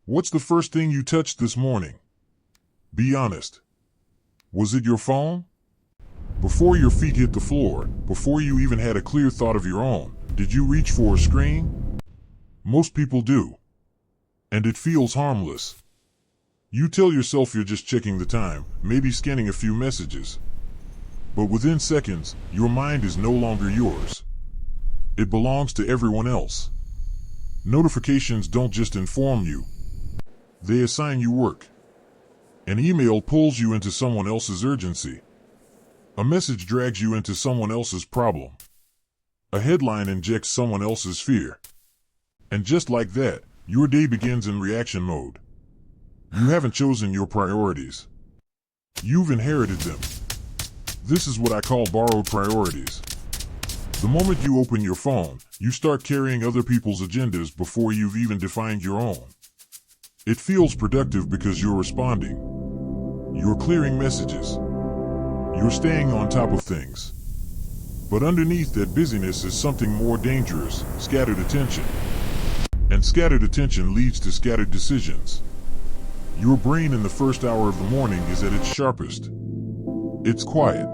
What's the first thing you touched this morning? Be honest. Was it your phone? Before your feet hit the floor, before you even had a clear thought of your own, did you reach for a screen? Most people do. And it feels harmless. You tell yourself you're just checking the time, maybe scanning a few messages. But within seconds, your mind is no longer yours. It belongs to everyone else. Notifications don't just inform you. They assign you work. An email pulls you into someone else's urgency. A message drags you into someone else's problem. A headline injects someone else's fear. And just like that, your day begins in reaction mode. You haven't chosen your priorities. You've inherited them. This is what I call borrowed priorities. The moment you open your phone, you start carrying other people's agendas before you've even defined your own. It feels productive because you're responding. You're clearing messages. You're staying on top of things. But underneath that busyness is something more dangerous: scattered attention. And scattered attention leads to scattered decisions. Your brain in the first hour of the morning is at its sharpest. It's quiet.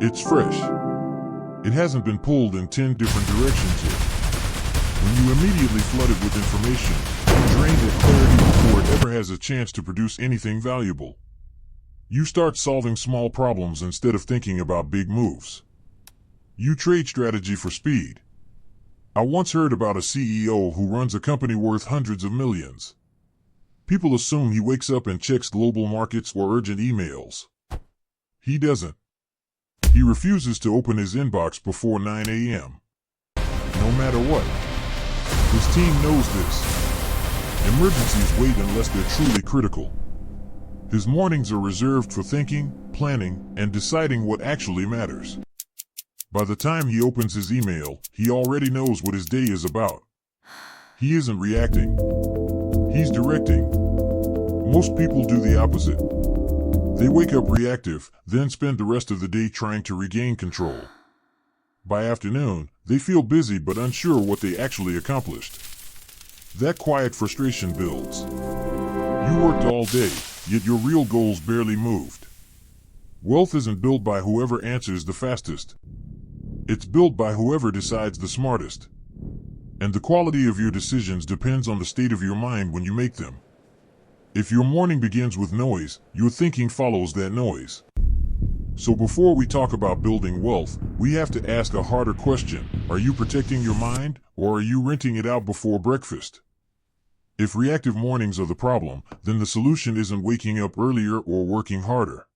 It's fresh. It hasn't been pulled in 10 different directions yet. When you immediately flood it with information, you drain it clarity before it ever has a chance to produce anything valuable. You start solving small problems instead of thinking about big moves. You trade strategy for speed. I once heard about a CEO who runs a company worth hundreds of millions. People assume he wakes up and checks global markets or urgent emails. He doesn't. He refuses to open his inbox before 9 a.m. No matter what. His team knows this. Emergencies wait unless they're truly critical. His mornings are reserved for thinking, planning, and deciding what actually matters. By the time he opens his email, he already knows what his day is about. He isn't reacting. He's directing. Most people do the opposite. They wake up reactive, then spend the rest of the day trying to regain control. By afternoon, they feel busy but unsure what they actually accomplished. That quiet frustration builds. You worked all day, yet your real goals barely moved. Wealth isn't built by whoever answers the fastest. It's built by whoever decides the smartest. And the quality of your decisions depends on the state of your mind when you make them. If your morning begins with noise, your thinking follows that noise. So before we talk about building wealth, we have to ask a harder question. Are you protecting your mind, or are you renting it out before breakfast? If reactive mornings are the problem, then the solution isn't waking up earlier or working harder.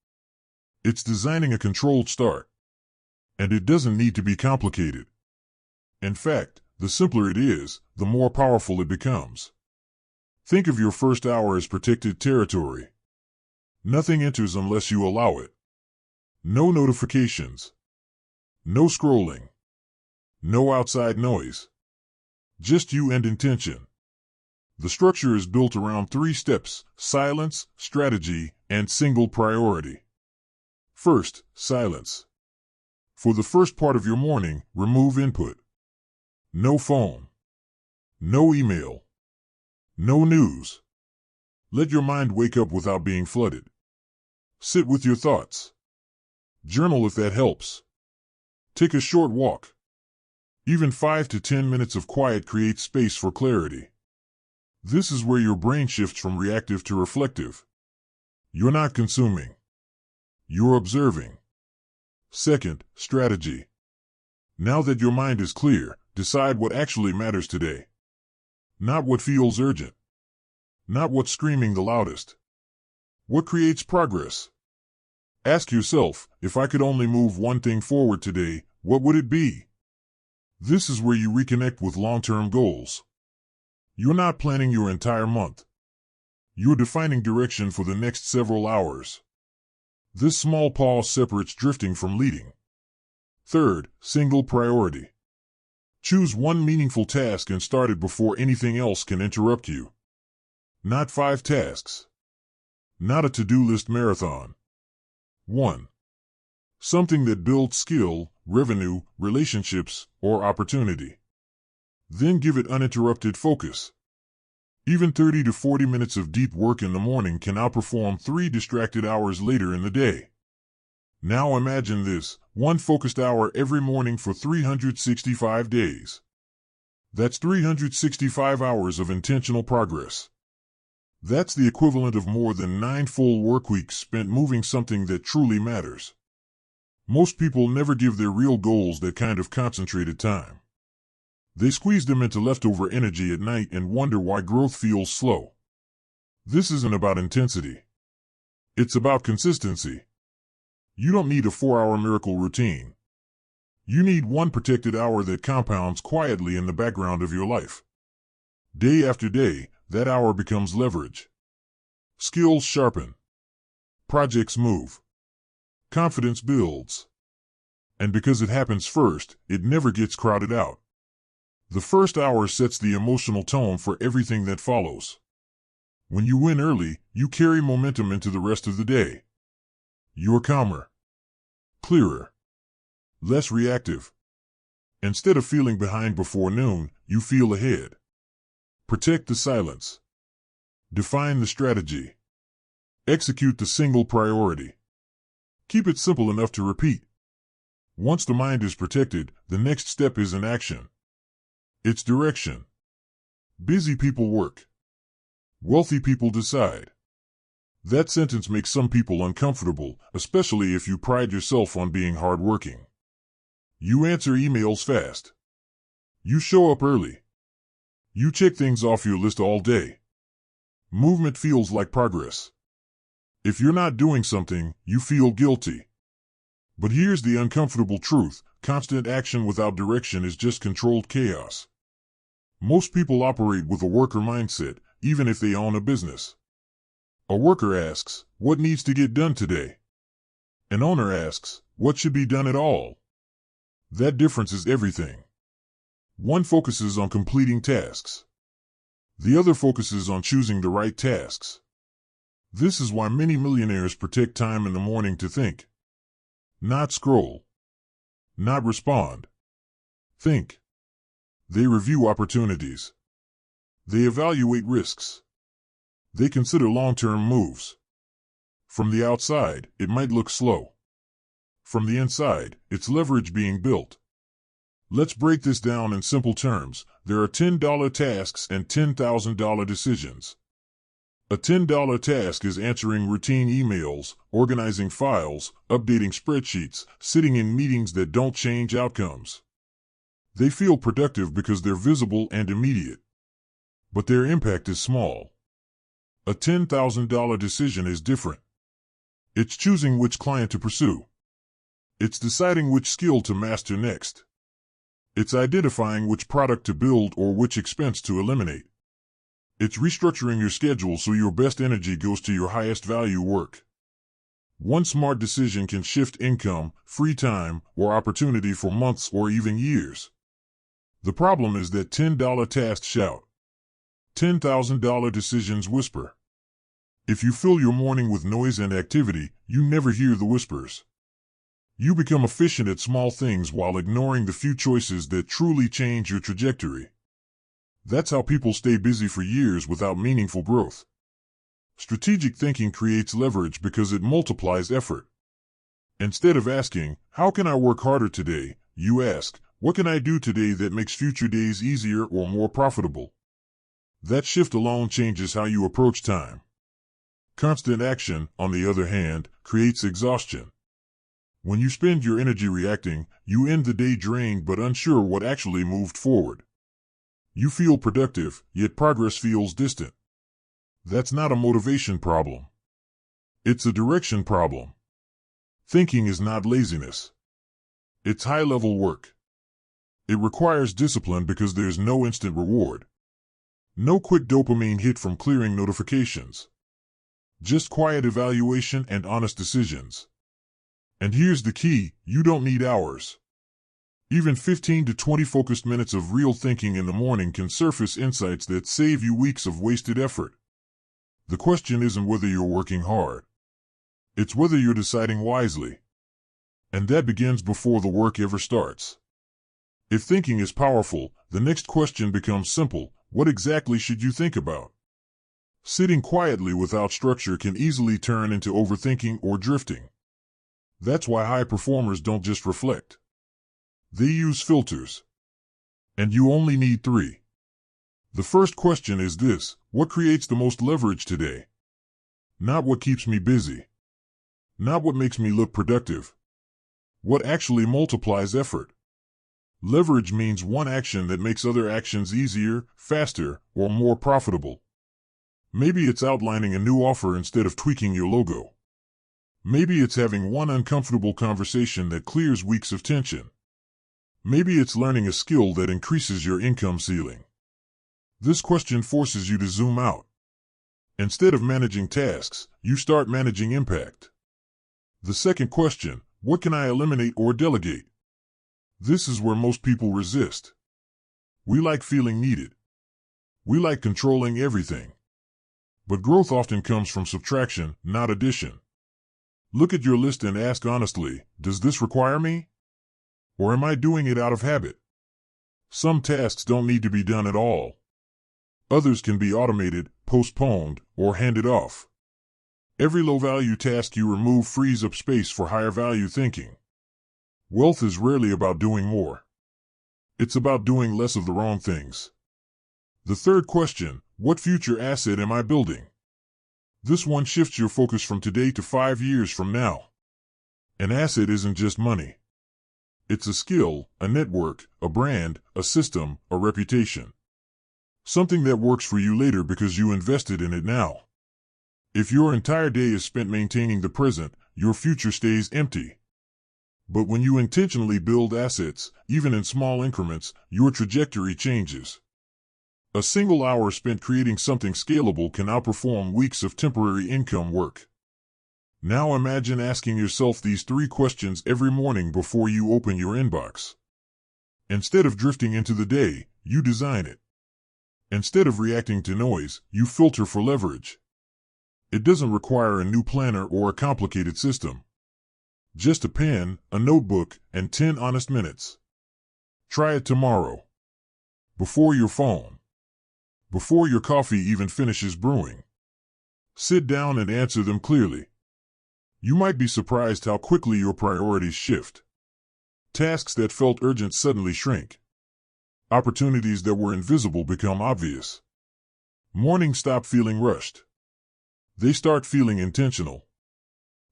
It's designing a controlled start. And it doesn't need to be complicated. In fact, the simpler it is, the more powerful it becomes. Think of your first hour as protected territory. Nothing enters unless you allow it. No notifications. No scrolling. No outside noise. Just you and intention. The structure is built around 3 steps: silence, strategy, and single priority. First, silence. For the first part of your morning, remove input. No phone. No email. No news. Let your mind wake up without being flooded. Sit with your thoughts. Journal if that helps. Take a short walk. Even 5 to 10 minutes of quiet creates space for clarity. This is where your brain shifts from reactive to reflective. You're not consuming. You're observing. Second, strategy. Now that your mind is clear, decide what actually matters today. Not what feels urgent. Not what's screaming the loudest. What creates progress? Ask yourself, if I could only move one thing forward today, what would it be? This is where you reconnect with long-term goals. You're not planning your entire month. You're defining direction for the next several hours. This small pause separates drifting from leading. Third, single priority. Choose one meaningful task and start it before anything else can interrupt you. Not 5 tasks. Not a to-do list marathon. 1. Something that builds skill, revenue, relationships, or opportunity. Then give it uninterrupted focus. Even 30 to 40 minutes of deep work in the morning can outperform 3 distracted hours later in the day. Now imagine this, 1 focused hour every morning for 365 days. That's 365 hours of intentional progress. That's the equivalent of more than 9 full work weeks spent moving something that truly matters. Most people never give their real goals that kind of concentrated time. They squeeze them into leftover energy at night and wonder why growth feels slow. This isn't about intensity. It's about consistency. You don't need a 4-hour miracle routine. You need 1 protected hour that compounds quietly in the background of your life. Day after day, that hour becomes leverage. Skills sharpen. Projects move. Confidence builds. And because it happens first, it never gets crowded out. The first hour sets the emotional tone for everything that follows. When you win early, you carry momentum into the rest of the day. You're calmer, clearer, less reactive. Instead of feeling behind before noon, you feel ahead. Protect the silence. Define the strategy. Execute the single priority. Keep it simple enough to repeat. Once the mind is protected, the next step is an action. It's direction. Busy people work. Wealthy people decide. That sentence makes some people uncomfortable, especially if you pride yourself on being hardworking. You answer emails fast. You show up early. You check things off your list all day. Movement feels like progress. If you're not doing something, you feel guilty. But here's the uncomfortable truth: constant action without direction is just controlled chaos. Most people operate with a worker mindset, even if they own a business. A worker asks, "What needs to get done today?" An owner asks, "What should be done at all?" That difference is everything. One focuses on completing tasks. The other focuses on choosing the right tasks. This is why many millionaires protect time in the morning to think. Not scroll. Not respond. Think. They review opportunities. They evaluate risks. They consider long-term moves. From the outside, it might look slow. From the inside, it's leverage being built. Let's break this down in simple terms. There are $10 tasks and $10,000 decisions. A $10 task is answering routine emails, organizing files, updating spreadsheets, sitting in meetings that don't change outcomes. They feel productive because they're visible and immediate. But their impact is small. A $10,000 decision is different. It's choosing which client to pursue. It's deciding which skill to master next. It's identifying which product to build or which expense to eliminate. It's restructuring your schedule so your best energy goes to your highest value work. One smart decision can shift income, free time, or opportunity for months or even years. The problem is that $10 tasks shout. $10,000 decisions whisper. If you fill your morning with noise and activity, you never hear the whispers. You become efficient at small things while ignoring the few choices that truly change your trajectory. That's how people stay busy for years without meaningful growth. Strategic thinking creates leverage because it multiplies effort. Instead of asking, "How can I work harder today?" you ask, "What can I do today that makes future days easier or more profitable?" That shift alone changes how you approach time. Constant action, on the other hand, creates exhaustion. When you spend your energy reacting, you end the day drained but unsure what actually moved forward. You feel productive, yet progress feels distant. That's not a motivation problem. It's a direction problem. Thinking is not laziness. It's high-level work. It requires discipline because there's no instant reward. No quick dopamine hit from clearing notifications. Just quiet evaluation and honest decisions. And here's the key: you don't need hours. Even 15 to 20 focused minutes of real thinking in the morning can surface insights that save you weeks of wasted effort. The question isn't whether you're working hard. It's whether you're deciding wisely. And that begins before the work ever starts. If thinking is powerful, the next question becomes simple: what exactly should you think about? Sitting quietly without structure can easily turn into overthinking or drifting. That's why high performers don't just reflect. They use filters. And you only need 3. The first question is this: what creates the most leverage today? Not what keeps me busy. Not what makes me look productive. What actually multiplies effort? Leverage means one action that makes other actions easier, faster, or more profitable. Maybe it's outlining a new offer instead of tweaking your logo. Maybe it's having one uncomfortable conversation that clears weeks of tension. Maybe it's learning a skill that increases your income ceiling. This question forces you to zoom out. Instead of managing tasks, you start managing impact. The second question: what can I eliminate or delegate? This is where most people resist. We like feeling needed. We like controlling everything. But growth often comes from subtraction, not addition. Look at your list and ask honestly, does this require me? Or am I doing it out of habit? Some tasks don't need to be done at all. Others can be automated, postponed, or handed off. Every low-value task you remove frees up space for higher-value thinking. Wealth is rarely about doing more. It's about doing less of the wrong things. The third question: what future asset am I building? This one shifts your focus from today to 5 years from now. An asset isn't just money. It's a skill, a network, a brand, a system, a reputation. Something that works for you later because you invested in it now. If your entire day is spent maintaining the present, your future stays empty. But when you intentionally build assets, even in small increments, your trajectory changes. A single hour spent creating something scalable can outperform weeks of temporary income work. Now imagine asking yourself these 3 questions every morning before you open your inbox. Instead of drifting into the day, you design it. Instead of reacting to noise, you filter for leverage. It doesn't require a new planner or a complicated system. Just a pen, a notebook, and 10 honest minutes. Try it tomorrow. Before your phone. Before your coffee even finishes brewing. Sit down and answer them clearly. You might be surprised how quickly your priorities shift. Tasks that felt urgent suddenly shrink. Opportunities that were invisible become obvious. Mornings stop feeling rushed. They start feeling intentional.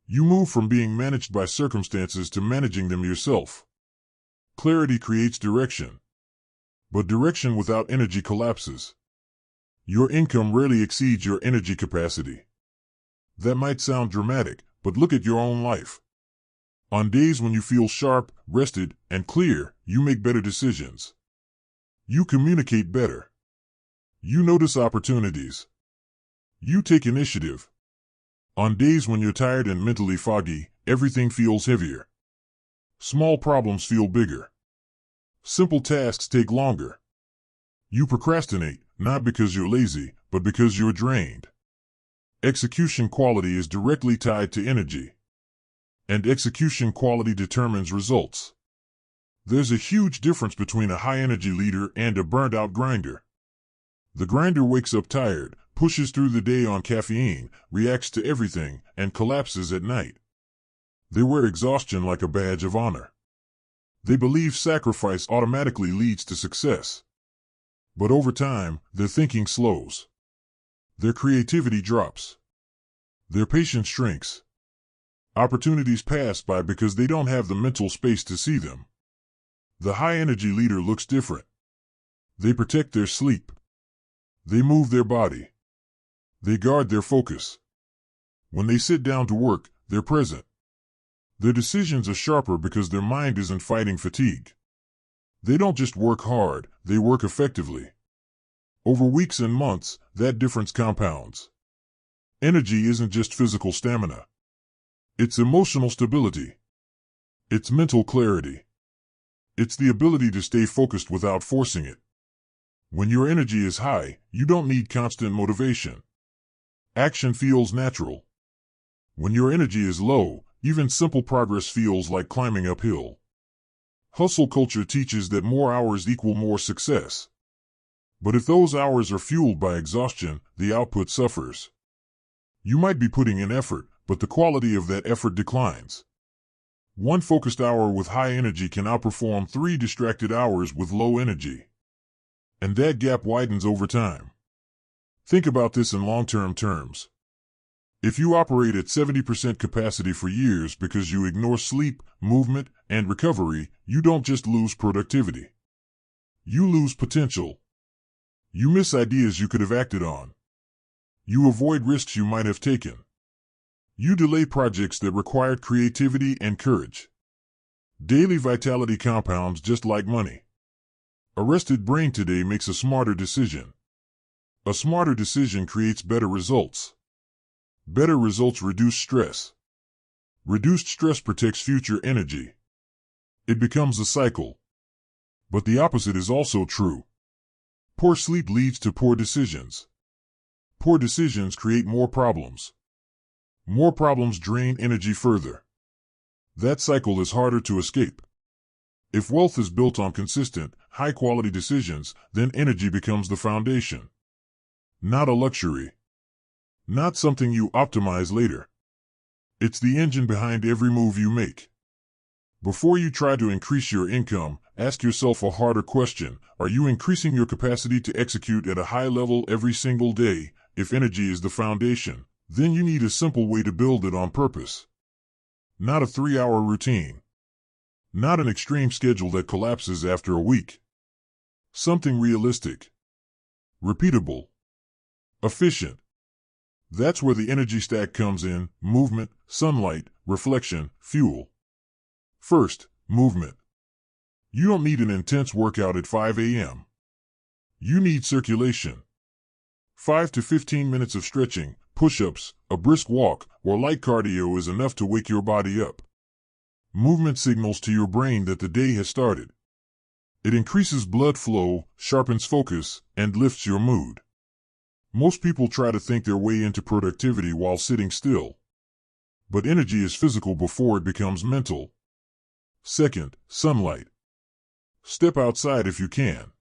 You move from being managed by circumstances to managing them yourself. Clarity creates direction. But direction without energy collapses. Your income rarely exceeds your energy capacity. That might sound dramatic, but look at your own life. On days when you feel sharp, rested, and clear, you make better decisions. You communicate better. You notice opportunities. You take initiative. On days when you're tired and mentally foggy, everything feels heavier. Small problems feel bigger. Simple tasks take longer. You procrastinate, not because you're lazy, but because you're drained. Execution quality is directly tied to energy. And execution quality determines results. There's a huge difference between a high-energy leader and a burnt-out grinder. The grinder wakes up tired, pushes through the day on caffeine, reacts to everything, and collapses at night. They wear exhaustion like a badge of honor. They believe sacrifice automatically leads to success. But over time, their thinking slows. Their creativity drops. Their patience shrinks. Opportunities pass by because they don't have the mental space to see them. The high-energy leader looks different. They protect their sleep. They move their body. They guard their focus. When they sit down to work, they're present. Their decisions are sharper because their mind isn't fighting fatigue. They don't just work hard, they work effectively. Over weeks and months, that difference compounds. Energy isn't just physical stamina. It's emotional stability. It's mental clarity. It's the ability to stay focused without forcing it. When your energy is high, you don't need constant motivation. Action feels natural. When your energy is low, even simple progress feels like climbing uphill. Hustle culture teaches that more hours equal more success. But if those hours are fueled by exhaustion, the output suffers. You might be putting in effort, but the quality of that effort declines. One focused hour with high energy can outperform 3 distracted hours with low energy. And that gap widens over time. Think about this in long-term terms. If you operate at 70% capacity for years because you ignore sleep, movement, and recovery, you don't just lose productivity. You lose potential. You miss ideas you could have acted on. You avoid risks you might have taken. You delay projects that required creativity and courage. Daily vitality compounds just like money. A rested brain today makes a smarter decision. A smarter decision creates better results. Better results reduce stress. Reduced stress protects future energy. It becomes a cycle. But the opposite is also true. Poor sleep leads to poor decisions. Poor decisions create more problems. More problems drain energy further. That cycle is harder to escape. If wealth is built on consistent, high-quality decisions, then energy becomes the foundation. Not a luxury. Not something you optimize later. It's the engine behind every move you make. Before you try to increase your income, ask yourself a harder question. Are you increasing your capacity to execute at a high level every single day? If energy is the foundation, then you need a simple way to build it on purpose. Not a 3-hour routine. Not an extreme schedule that collapses after a week. Something realistic. Repeatable. Efficient. That's where the energy stack comes in: movement, sunlight, reflection, fuel. First, movement. You don't need an intense workout at 5 a.m. You need circulation. 5 to 15 minutes of stretching, push-ups, a brisk walk, or light cardio is enough to wake your body up. Movement signals to your brain that the day has started. It increases blood flow, sharpens focus, and lifts your mood. Most people try to think their way into productivity while sitting still. But energy is physical before it becomes mental. Second, sunlight. Step outside if you can.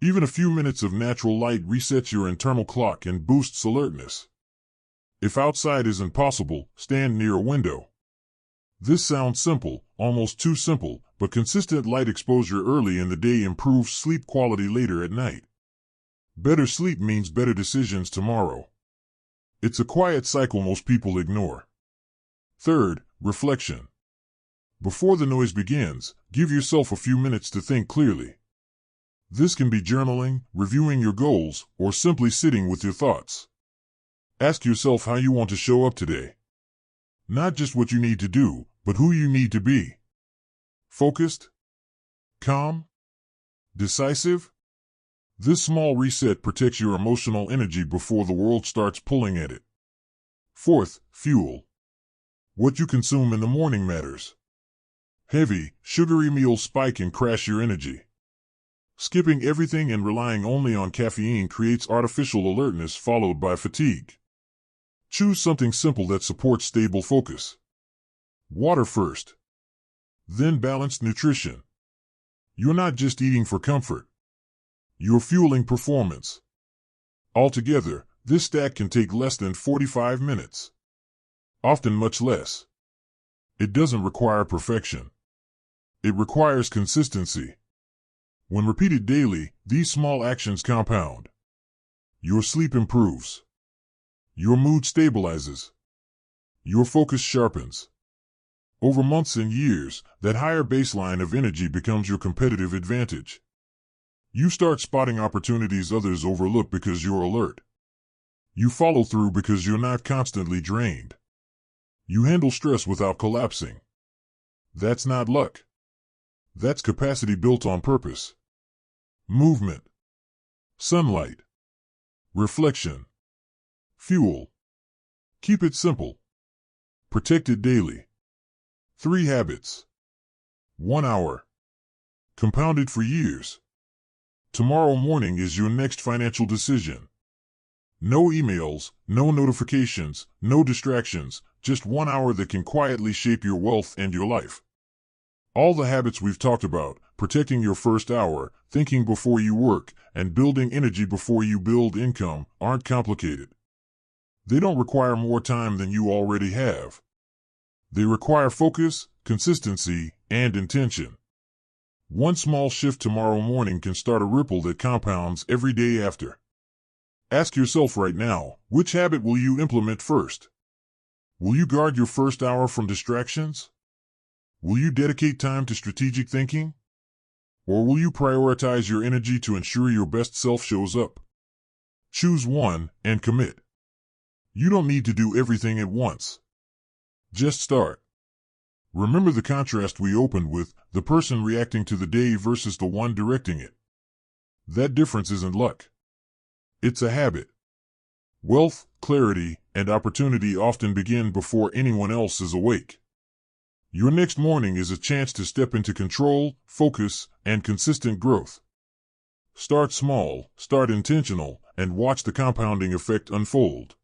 Even a few minutes of natural light resets your internal clock and boosts alertness. If outside isn't possible, stand near a window. This sounds simple, almost too simple, but consistent light exposure early in the day improves sleep quality later at night. Better sleep means better decisions tomorrow. It's a quiet cycle most people ignore. Third, reflection. Before the noise begins, give yourself a few minutes to think clearly. This can be journaling, reviewing your goals, or simply sitting with your thoughts. Ask yourself how you want to show up today. Not just what you need to do, but who you need to be. Focused? Calm? Decisive? This small reset protects your emotional energy before the world starts pulling at it. Fourth, fuel. What you consume in the morning matters. Heavy, sugary meals spike and crash your energy. Skipping everything and relying only on caffeine creates artificial alertness followed by fatigue. Choose something simple that supports stable focus. Water first. Then balanced nutrition. You're not just eating for comfort. You're fueling performance. Altogether, this stack can take less than 45 minutes. Often much less. It doesn't require perfection. It requires consistency. When repeated daily, these small actions compound. Your sleep improves. Your mood stabilizes. Your focus sharpens. Over months and years, that higher baseline of energy becomes your competitive advantage. You start spotting opportunities others overlook because you're alert. You follow through because you're not constantly drained. You handle stress without collapsing. That's not luck. That's capacity built on purpose. Movement. Sunlight. Reflection. Fuel. Keep it simple. Protect it daily. 3 habits. 1 hour. Compounded for years. Tomorrow morning is your next financial decision. No emails, no notifications, no distractions, just 1 hour that can quietly shape your wealth and your life. All the habits we've talked about, protecting your first hour, thinking before you work, and building energy before you build income aren't complicated. They don't require more time than you already have. They require focus, consistency, and intention. One small shift tomorrow morning can start a ripple that compounds every day after. Ask yourself right now, which habit will you implement first? Will you guard your first hour from distractions? Will you dedicate time to strategic thinking? Or will you prioritize your energy to ensure your best self shows up? Choose one and commit. You don't need to do everything at once. Just start. Remember the contrast we opened with, the person reacting to the day versus the one directing it. That difference isn't luck. It's a habit. Wealth, clarity, and opportunity often begin before anyone else is awake. Your next morning is a chance to step into control, focus, and consistent growth. Start small, start intentional, and watch the compounding effect unfold.